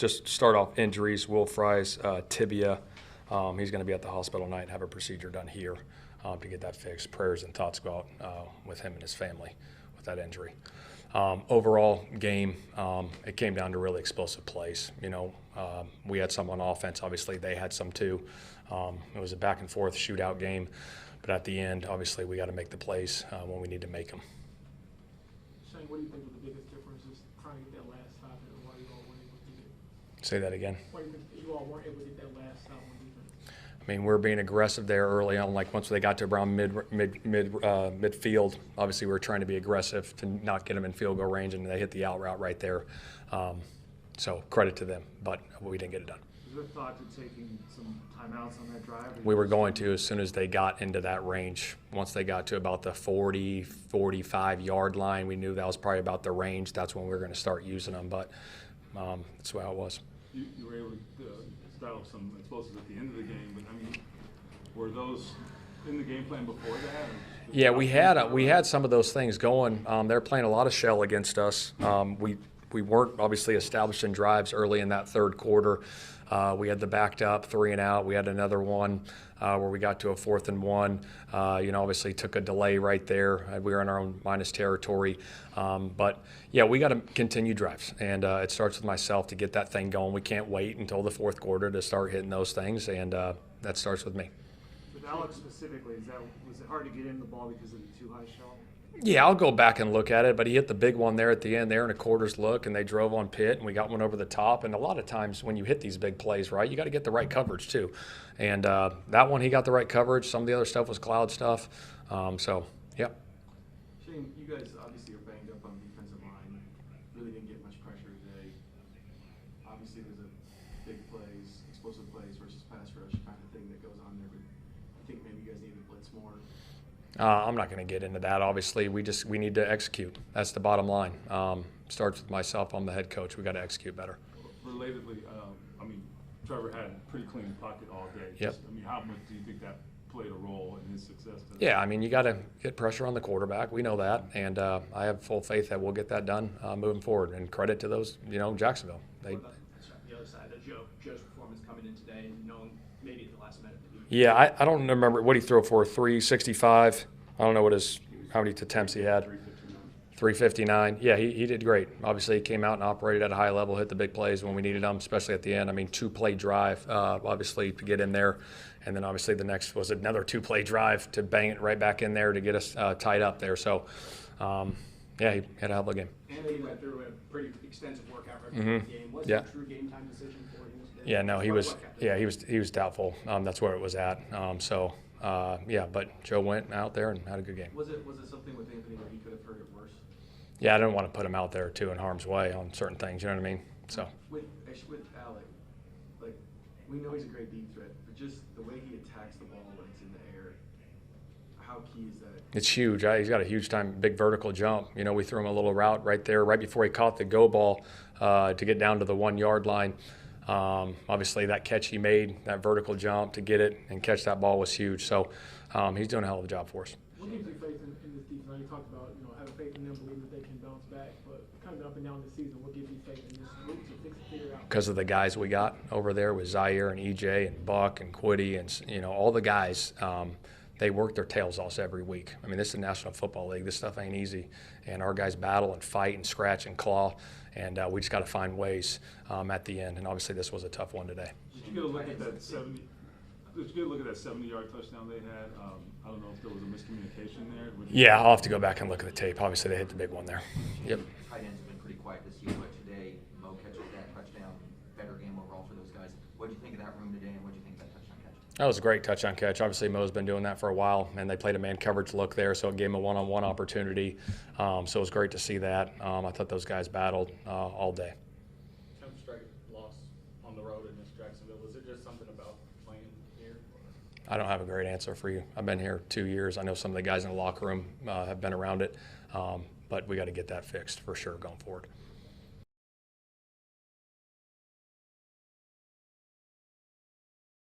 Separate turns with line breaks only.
just start off injuries. Will Fry's tibia. He's going to be at the hospital tonight and have a procedure done here to get that fixed. Prayers and thoughts go out with him and his family with that injury. Overall game, it came down to really explosive plays. We had some on offense. Obviously, they had some too. It was a back-and-forth shootout game. But at the end, obviously, we got to make the plays when we need to make them.
Shane, what do you think was the biggest difference is trying to get that last stop and why you all weren't able to do it?
Say that again.
Why do you think you all weren't able to get that last stop on defense?
I mean, we're being aggressive there early on. Like once they got to around midfield, obviously we were trying to be aggressive to not get them in field goal range, and they hit the out route right there. So credit to them, but we didn't get it done.
Was there thought to taking some timeouts on that drive?
We were going to as soon as they got into that range. Once they got to about the 40, 45-yard line, we knew that was probably about the range. That's when we were going to start using them, but that's how it was.
You were able to style up some explosives at the end of the game, but I mean, were those in the game plan before that?
Yeah, we had some of those things going. They're playing a lot of shell against us. We weren't obviously establishing drives early in that third quarter. We had the backed up 3 and out. We had another one where we got to a 4th and 1. Obviously took a delay right there. We were in our own minus territory. But yeah, we got to continue drives, and it starts with myself to get that thing going. We can't wait until the fourth quarter to start hitting those things, and that starts with me.
With Alex specifically, was it hard to get in the ball because of the too high shell?
Yeah, I'll go back and look at it, but he hit the big one there at the end there in a quarter's look, and they drove on Pitt, and we got one over the top. And a lot of times when you hit these big plays, right, you got to get the right coverage too. And that one, he got the right coverage. Some of the other stuff was cloud stuff. Yep.
Shane, you guys obviously are banged up on the defensive line. Really didn't get much pressure today. Obviously, there's a big plays, explosive plays versus pass rush kind of thing that goes on there. But I think maybe you guys need to blitz more.
I'm not going to get into that. Obviously, we need to execute. That's the bottom line. Starts with myself. I'm the head coach. We got to execute better.
Relatedly, I mean, Trevor had a pretty clean pocket all day.
Yep.
I mean, how much do you think that played a role in his success today?
Yeah, I mean, you got to get pressure on the quarterback. We know that, and I have full faith that we'll get that done moving forward. And credit to those, Jacksonville.
What about the other side of Joe's performance coming in today and knowing maybe at the last minute that
Yeah, I don't remember what he threw for, 365. I don't know how many attempts he had. 359. Yeah, he did great. Obviously, he came out and operated at a high level, hit the big plays when we needed them, especially at the end. I mean, 2-play drive, obviously, to get in there. And then, obviously, the next was another 2-play drive to bang it right back in there to get us tied up there. So, yeah, he had a hell of a game.
And he went through a pretty extensive workout right before the game. Was it a true game time decision for him today?
Yeah, no, he was doubtful. That's where it was at. Yeah, but Joe went out there and had a good game.
Was it something with Anthony where he could have heard it worse?
Yeah, I didn't want to put him out there too in harm's way on certain things. You know what I mean? So
with Alec, like we know he's a great deep threat, but just the way he attacks the ball when it's in the air, how key is that?
it's huge. He's got a huge big vertical jump. We threw him a little route right there, right before he caught the go ball to get down to the 1-yard line. Obviously, that catch he made, that vertical jump to get it and catch that ball was huge. So he's doing a hell of a job for us.
What gives you faith in this defense? You talked about having faith in them, believing that they can bounce back, but kind of up and down the season, what gives you faith in this group to fix it, figure it out?
Because of the guys we got over there with Zaire and EJ and Buck and Quiddy and all the guys. They work their tails off every week. I mean, this is the National Football League. This stuff ain't easy, and our guys battle and fight and scratch and claw, and we just got to find ways at the end. And obviously, this was a tough one today.
Did you get a look at that 70? Did you get a look at that 70-yard touchdown they had? I don't know if there was a miscommunication there.
Yeah, I'll have to go back and look at the tape. Obviously, they hit the big one there. Yep.
Tight ends have been pretty quiet this year, but today Mo catches that touchdown. Better game overall for those guys. What do you think of that room today, and what do you think of that touchdown catch?
That was a great touchdown catch. Obviously, Mo's been doing that for a while, and they played a man coverage look there, so it gave him a one-on-one opportunity. So it was great to see that. I thought those guys battled all day.
10th straight loss on the road in this Jacksonville. Was it just something about playing here?
I don't have a great answer for you. I've been here 2 years. I know some of the guys in the locker room have been around it, but we got to get that fixed for sure going forward.